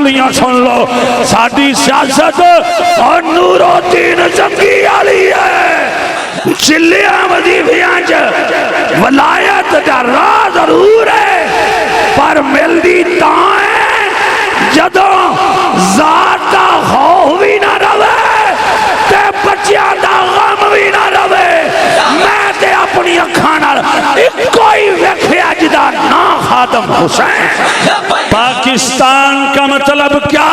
کلیاں سن لو ساڈی سیاست اور نور الدین زنگی والی ہے چلیاں وظیفیاں ولایت دا راہ ضرور ہے پر ملدی تاں ہے جدوں ذات دا خوف بھی نہ رہے تے بچیاں دا غم بھی نہ رہے میں تے اپنی اکھاں نال کوئی ویکھیا جدا نا خادم حسین پاکستان کا مطلب کیا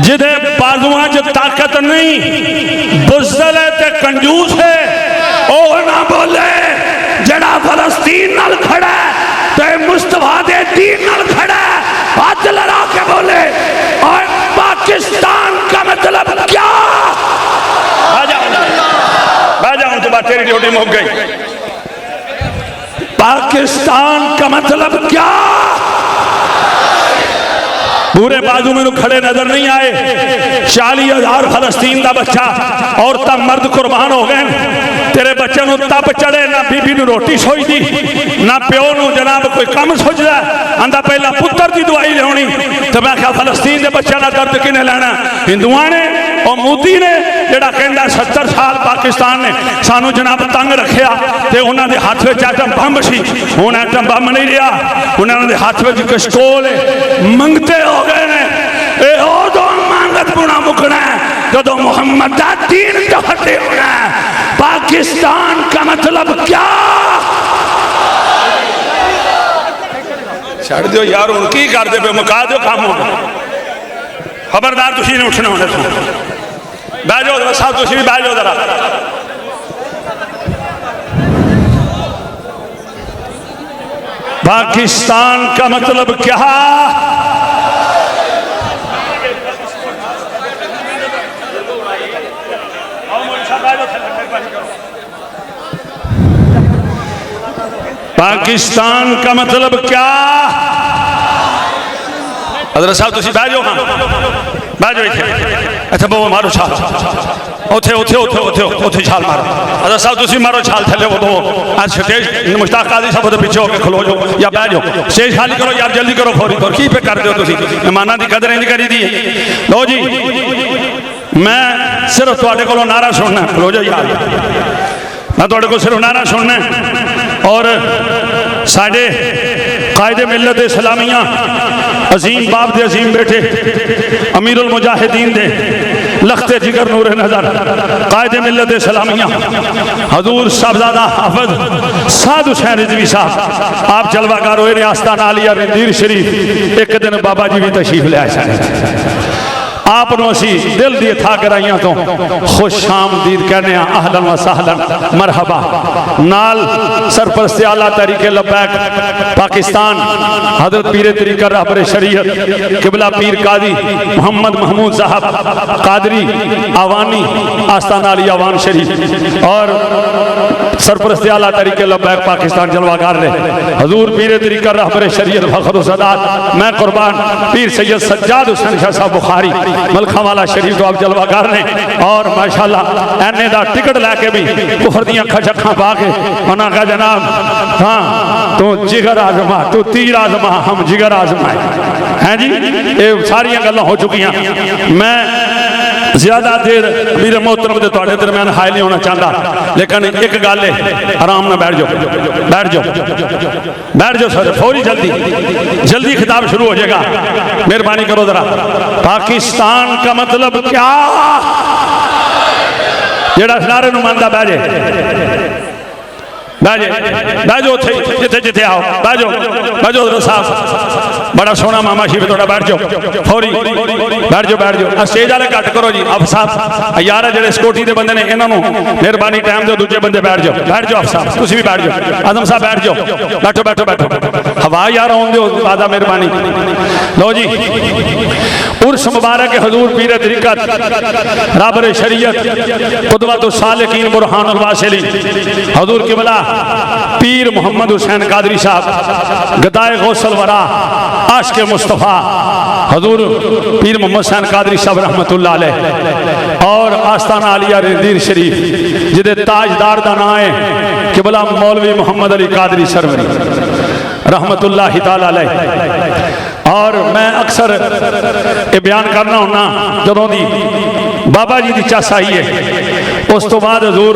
جدے بازوان جو طاقت نہیں بزدل ہے تے کنجوس ہے او نہ بولے جڑا فلسطین نال کھڑا ہے تے مصطفیٰ دے دین نال کھڑا ہے ہاتھ لڑا کے بولے اور پاکستان کا مطلب کیا باجاؤں تو بات تیری ڈیوٹی مک گئی پاکستان کا مطلب کیا پورے بازو میں کھڑے نظر نہیں آئے 40,000 فلسطین دا بچہ عورتہ مرد قربان ہو گئے تیرے بچے نو تپ چڑے نہ بی بی نو روٹی سوئی دی نہ پیو نو جناب کوئی کم سوچ دا اندھا پہلا پتر دی دعائی لے ہونی تو میں کہا فلسطین دے بچہ نہ درد کنے لینا ہندوان نے اور مودی نے جڑا کہندہ 70 سال پاکستان نے سانو جناب تنگ رکھیا تے انہاں دے ہاتھ وچ ایٹم بم سی انہاں ایٹم بم نہیں لیا انہاں دے ہاتھ وچ کشکول منگتے ہو گئے نے اے او دو مانگت بنا مکنا ہے جدو محمد دا دین تفتے ہونا ہے پاکستان کا مطلب کیا چھڑ دیو یار ان کی کر دے پہ مکا دیو کام ہونا خبردار تسی نے اٹھنا ہونا بیجو ذرا صاحب تسی بھی بیجو ذرا پاکستان کا مطلب کیا پاکستان کا مطلب کیا حضرت صاحب تسی بیجو ہاں بیجو اچھا بہو مارو چھال اوتھے چھال مارو حضرت صاحب تسی مارو چھال تھلے وہ بہو آج سٹیج مشتاق قاضی صاحب تو پیچھے ہو کے کھلو جو یا بیجو سٹیج خالی کرو یار جلدی کرو فوری طور کی پہ کر دیو تسی مہمانہ دی قدر نہیں کری دی لو جی میں صرف تواڈے کو نعرہ سننا لو جو یار میں تواڈے کو صرف نعرہ سننا اور ساڑھے قائد ملت اسلامیہ عظیم باپ دے عظیم بیٹے امیر المجاہدین دے لخت جگر نور نظر قائد ملت اسلامیہ حضور صاحبزادہ حافظ سعد حسین رضوی صاحب آپ جلوہ گار ہوئے ریاستان عالیہ رندیر شریف ایک دن بابا جی بھی تشریف لے آئے سارے آپ نو اسی دل دیے تھا کرائیاں تو خوش شام دید کہنے ہیں اہلاً و سہلاً مرحبا نال سرپرست اعلیٰ تحریک لبیک پاکستان حضرت پیر طریقہ رہبر شریعت قبلہ پیر قاضی محمد محمود صاحب قادری آوانی آستان علی آوان شریف اور سرپرست اعلیٰ تحریک لبیک پاکستان جلوہ گار لے حضور پیر طریقہ رہبر شریعت فخر و سادات میں قربان پیر سید سجاد حسین شاہ صاحب بخاری ملکہ والا شریف تو آپ جلوہ گار نے اور ماشاءاللہ ایننے دا ٹکٹ لے کے بھی کفر دیاں کھچکھاں پا کے انہاں کا جناب ہاں تو جگر آزما تو تیر آزما ہم جگر آزمائے ہیں جی یہ ساری گلہ ہو چکی ہیں میں زیادہ دیر میرے محترم دے توڑے درمیان حائل نہیں ہونا چاہتا لیکن ایک گالے آرام نہ بیٹھ جاؤ سر فوری جلدی خطاب شروع ہو جائے گا مہربانی کرو ذرا پاکستان کا مطلب کیا جیڑا سنارے نمائندہ بیجے بیجو جتے آؤ بیجو حضرت صاحب بڑا سونا ماما شیف توڑا بیٹھ جاؤ فوری بیٹھ جاؤ اسٹیج آلے کٹ کرو جی اب صاحب یارہ جڑے سکوٹی دے بندے نے انہوں مہربانی ٹائم دے دوجے بندے بیٹھ جاؤ اب صاحب تسی بھی بیٹھ جاؤ آدم صاحب بیٹھ جاؤ بیٹھو ہوا یارہ ہوں دے آدھا مہربانی لو جی عرس مبارک حضور پیر طریقت رابر شریعت قدوۃ السالکین برہان الواصلی حضور قبلہ پیر محمد حسین قادری صاحب گدائے غوث الورا عاشق مصطفیٰ حضور پیر محمد حسین قادری صاحب رحمت اللہ علیہ اور آستانہ علیہ رندیر شریف جدے تاجدار دا نائے قبلہ مولوی محمد علی قادری سروری رحمت اللہ تعالی علیہ. اور میں اکثر یہ بیان کرنا ہونا جدوں دی بابا جی دی چس آئی ہے اس تو بعد حضور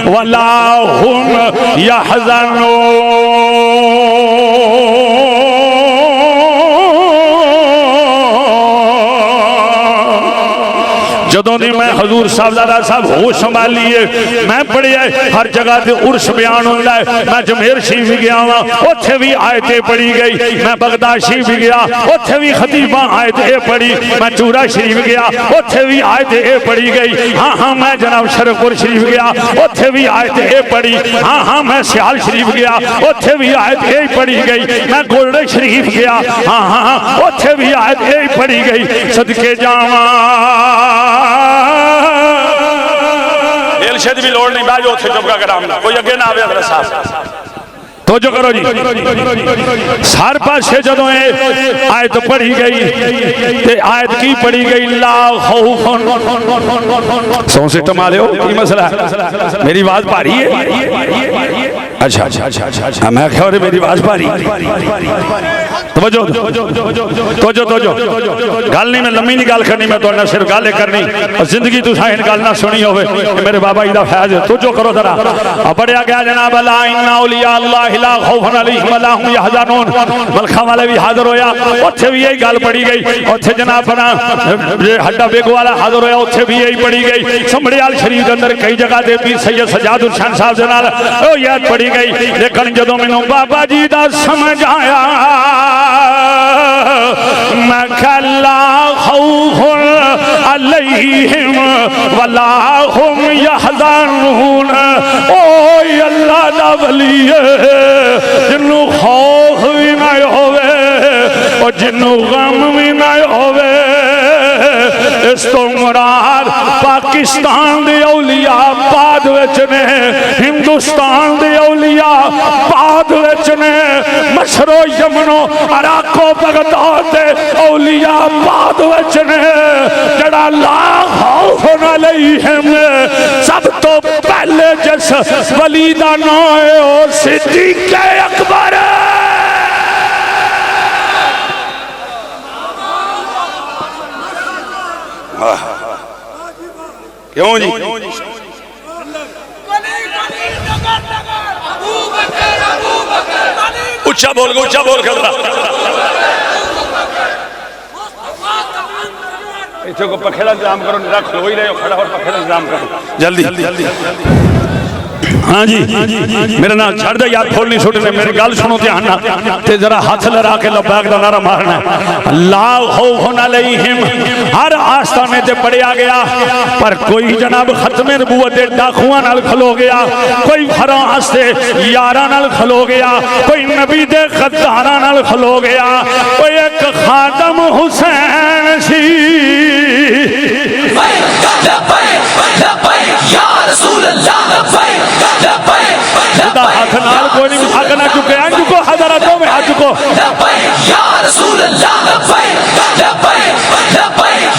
ولا هم يحزنون. جدوں دی میں حضور صاحب ہوش سنبھالیے میں پڑھیا ہر جگہ تے عرس بیان ہوندا ہے. میں جمیر شریف بھی گیا ہاں اوتھے بھی آیتیں پڑھی گئی. میں بغداد شریف بھی گیا اوتھے بھی خطیباں آیتیں پڑھی. میں چورا شریف گیا اوتھے بھی آیتیں پڑھی گئی. ہاں میں جناب شرفپور شریف گیا اوتھے بھی آیتیں پڑھی. ہاں میں سیال شریف گیا اوتھے بھی آیتیں پڑھی گئی. میں گولڈن شریف گیا ہاں اوتھے بھی آیتیں پڑھی گئی. صدقے جاواں ارشد بھی لوڑ نہیں باجو اتھے چپ کا کرام کوئی اگے نہ آوے حضرت صاحب توجہ کرو جی. سار پاسے جدوں آیت پڑھی گئی تے آیت کی پڑھی گئی لا خوف. سون سسٹم والے ہو کی مسئلہ ہے؟ میری آواز بھاری ہے؟ اچھا میں کہہ رہا میری آواز بھاری. توجہ گل نہیں میں لمبی نہیں گل کرنی میں تو صرف گل کرنی زندگی تو سائن گل نہ سنی ہوئے میرے بابا جی دا فیض ہے. توجہ کرو ذرا پڑھیا گیا جناب لا ان اولیاء اللہ لا خوف علیہم ولا هم يحزنون. ملکھا والے بھی حاضر ہویا اوتھے بھی یہی گل پڑھی گئی. اوتھے جناب بنا ہڈا بیگ والا حاضر ہویا اوتھے بھی یہی پڑھی گئی. سمڑیال شریف کے اندر کئی جگہ دے پیر سید سجاد الشان صاحب دے نال او یاد پڑھی گئی. لیکن جدوں مینوں بابا جی دا سمجھ آیا میں کہ لا خوف علیہم ولا هم يحزنون. او اللہ دا ولی جنوں خوف بھی نہ ہوئے اور جنوں غم بھی نہ ہوئے. اس تو مراد پاکستان دے اولیاء بعد وچ نے ہندوستان دے اولیاء بعد وچ نے مصر و یمن و عراق و بغداد دے اولیاء بعد وچ نے. جڑا لا خوف علیہم سب تو پہلے جس ولی دا نام ہے او صدیق اکبر. کیوں جی اچھا بول گو اچھا بول کر ایتھے کو پکھیڑا انتظام کرو نہیں رکھ لو ہی رہے ہو کھڑا اور پکھیڑا انتظام کرو جلدی. ہاں جی میرے نام چھڑ دے یار کھول نہیں چھوٹنے میری گل سنو دھیان نہ تے ذرا ہاتھ لڑا کے لبیک دا نعرہ مارنا ہے. لا خوف علیہم ہر آستانے تے پڑھیا گیا پر کوئی جناب ختم نبوت دے ڈاکواں نال کھلو گیا, کوئی فراس دے یاراں نال کھلو گیا, کوئی نبی دے غداراں نال کھلو گیا, کوئی ایک خادم حسین سی یا رسول اللہ خدا ہاتھ نال کوئی نہیں اٹھا کے نہ چکے ہیں چکو حضرتوں میں ہاتھ چکو یا رسول اللہ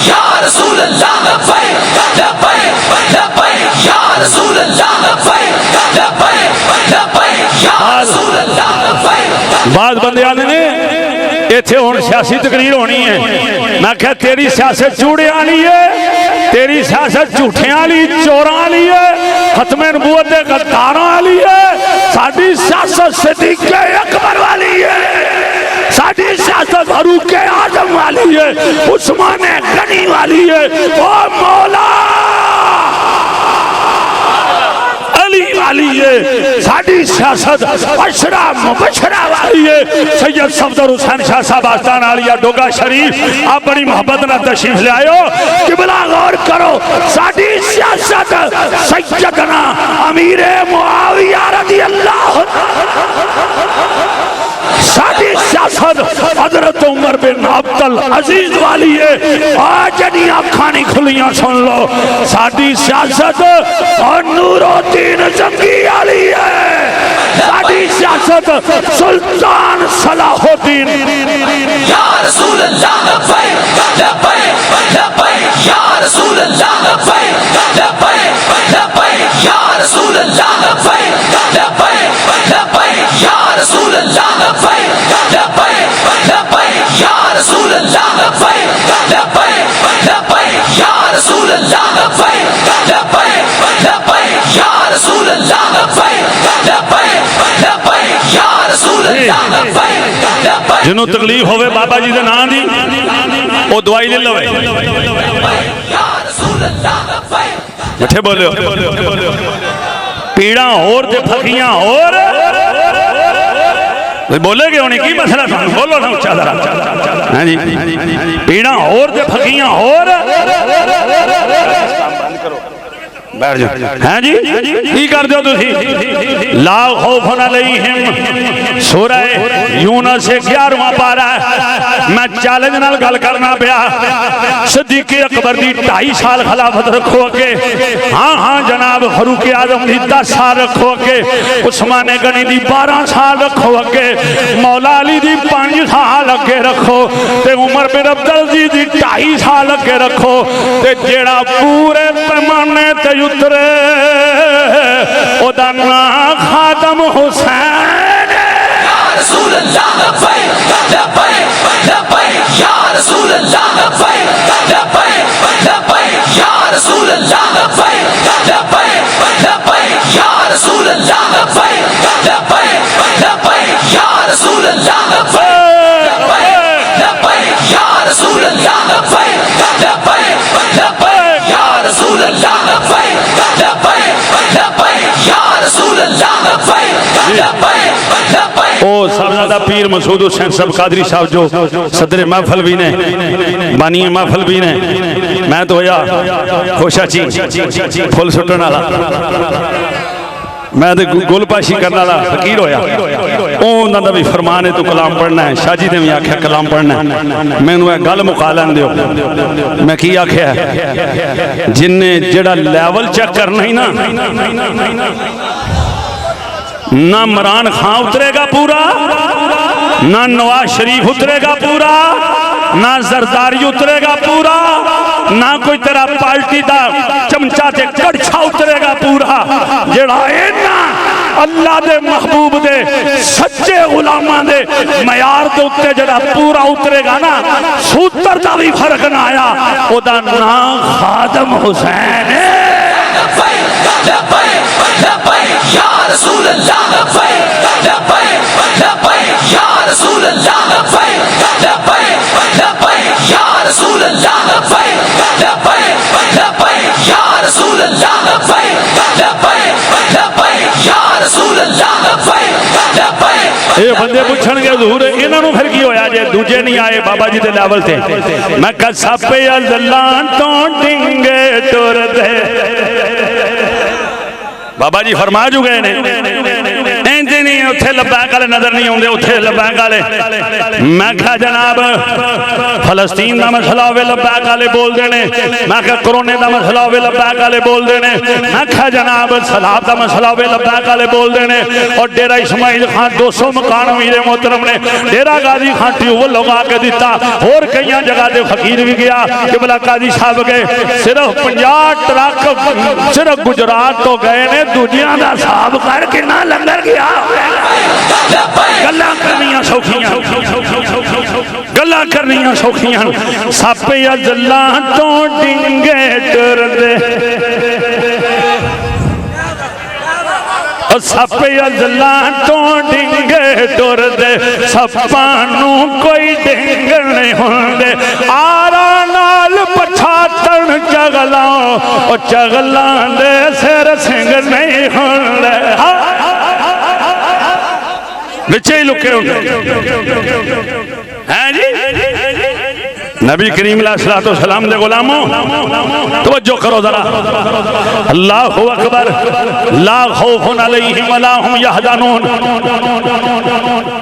یا رسول اللہ یا رسول اللہ. بعض بندیاں نے ایتھے ہون سیاسی تقریر ہونی ہے میں کہا تیری سیاست چوڑے آنی ہے, تیری سیاست جھوٹے آلی چوراں آلی ہے, ختم نبوت دے غداراں آلی ہے. ساڈی سیاست صدیق اکبر والی ہے, ساڈی سیاست فاروق اعظم والی ہے, عثمان غنی والی ہے, او مولا علی والی ہے. ساڈی سیاست عشرہ مبشرہ والی ہے. سید صفدر حسین شاہ صاحب آستان عالیہ ڈوگا شریف آپ بڑی محبت نہ تشریف لے آئے ہو قبلہ غور کرو. ساڈی سیاست سیدنا امیر معاویہ رضی اللہ ساڈی سیاست حضرت عمر بن عبد العزیز والی ہے. آج جنی آنکھاں نہیں کھلیاں سن لو ساڈی سیاست اور نور الدین زنگی والی ہے. ساڈی سیاست سلطان صلاح الدین یا رسول اللہ لبیک لبیک لبیک یا رسول اللہ لبیک لبیک لبیک یا رسول اللہ لبیک لبیک لبیک یا رسول اللہ لبیک لبیک لبیک یا رسول اللہ لبیک لبیک لبیک یا رسول اللہ لبیک لبیک لبیک یا رسول اللہ لبیک لبیک لبیک یا رسول اللہ لبیک لبیک جنوں تکلیف ہوئے بابا جی دے نام دی وہ دوائی لے لوے یا رسول اللہ لبیک مٹھے بولے پیڑاں اور تے پھکیاں اور بولے گے انہیں کی مسئلہ تھا بولو نا اچھا ذرا ہاں جی پیڑاں اور تے پھکیاں اور بیٹھ جاؤ ہاں جی کی کر دیو تسی لا خوف علیہم سورہ یونس 11واں پارہ ہے میں چیلنج نال گل کرنا پیا صدیق اکبر دی 2.5 سال خلافت رکھو اگے ہاں جناب فاروق اعظم دی 10 سال رکھو اگے عثمان غنی دی 12 سال رکھو اگے مولا علی دی 5 سال اگے رکھو تے عمر بن عبدالعزیز دی 2.5 سال اگے رکھو تے جیڑا پورے پیمانے تے اترے او دا نام خادم حسین یا رسول اللہ لبیک لبیک لبیک یا رسول اللہ لبیک لبیک لبیک یا رسول اللہ لبیک لبیک لبیک یا رسول اللہ لبیک لبیک لبیک یا رسول اللہ لبیک لبیک یا رسول اللہ لبیک لبیک لبیک یا رسول اللہ لبیک لبیک لبیک یا رسول اللہ لبیک لبیک لبیک او سب زیادہ پیر مسعود حسین صاحب قادری صاحب جو صدر محفل بھی نے بانی محفل بھی نے میں تو ہویا خوشا چی پھول سٹن والا میں تو گل پاشی کرنے والا فقیر ہویا انہاں دا بھی فرمان ہے تو کلام پڑھنا ہے شاہ جی نے بھی آکھیا کلام پڑھنا ہے میں انہوں گل مقالن دیو میں کی آکھیا ہے جن نے جڑا لیول چیک کرنا ہی نا نہ عمران خان اترے گا پورا نہ نواز شریف اترے گا پورا نہ زرداری اترے گا پورا نہ کوئی تیرا پارٹی دا چمچہ تے کڑچھا اترے گا پورا جڑا اینا اللہ دے محبوب دے سچے غلاماں دے معیار دے اتے جڑا پورا اترے گا نا سوتر دا بھی فرق نہ آیا او دا نام خادم حسین ہے یا رسول اللہ لبیک لبیک لبیک یا رسول اللہ لبیک لبیک لبیک یا رسول اللہ لبیک لبیک لبیک یا رسول اللہ لبیک لبیک لبیک یا رسول اللہ لبیک لبیک اے بندے پوچھن گے ظہور انہاں نوں پھر کی ہویا جے دوجے نہیں آئے بابا جی دے لیول تے میں کہ سپ ازلان تو ڈنگے ٹر دے بابا جی فرما جو گئے نے انجی نہیں اتھے لبیک والے نظر نہیں ہوندے اتھے لبیک والے میں کہا جناب فلسطین دا مسئلہ ہوئے لبیک والے بول دینے میں کہا کرونے دا مسئلہ ہوئے لبیک والے بول دینے میں کہا جناب سلاب دا مسئلہ ہوئے لبیک والے بول دینے اور ڈیرہ اسماعیل خان 200 مکان امیر محترم نے ڈیرہ غازی خان ٹیوبل لگا کے دیتا اور کئیاں جگہ دے فقیر بھی گیا قبلہ قاضی صاحب گئے صرف 50 ٹرک صرف گجرات تو گئے نے دنیا دا صاحب کر کے نہ لنگر گیا گلہ کرنیاں سوکھیاں گلہ کرنیاں سوکھیاں سپے ازلان تو ڈنگے ٹر دے سپے ازلان تو ڈنگے ٹر دے سپانوں کوئی ڈنگ نہیں ہوندے آرا نال پچھاتن چگلاں اور چگلاں دے سر سنگ نہیں ہوندے بچے ہی لکے ہوندے ہیں جی نبی کریم علیہ السلام دے غلاموں توجہ کرو ذرا اللہ اکبر لا خوف علیہم ولا هم یحزنون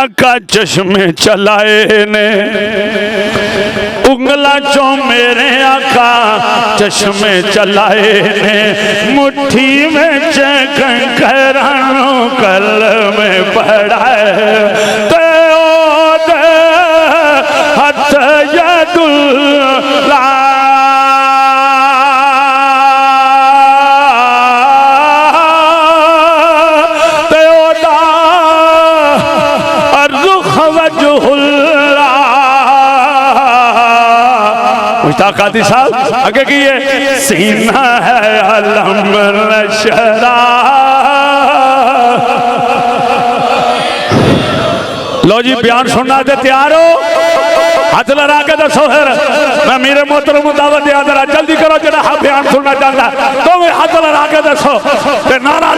آقا چشمے چلائے نے انگلا چوں میرے آقا چشمے چلائے نے مٹھی میں کنکرانوں کلم پڑھائے ہتھ ید اللہ مشتاق قادری صاحب آگے کیے سینہ ہے علم نشرہ لو جی بیان سننا دے تیار ہو ہاتھ لڑا کے دسو پھر میں میرے محترم دعوت دیا ذرا جلدی کرو جڑا بیان سننا چاہتا تو میں ہاتھ لڑا کے دسو تے نعرہ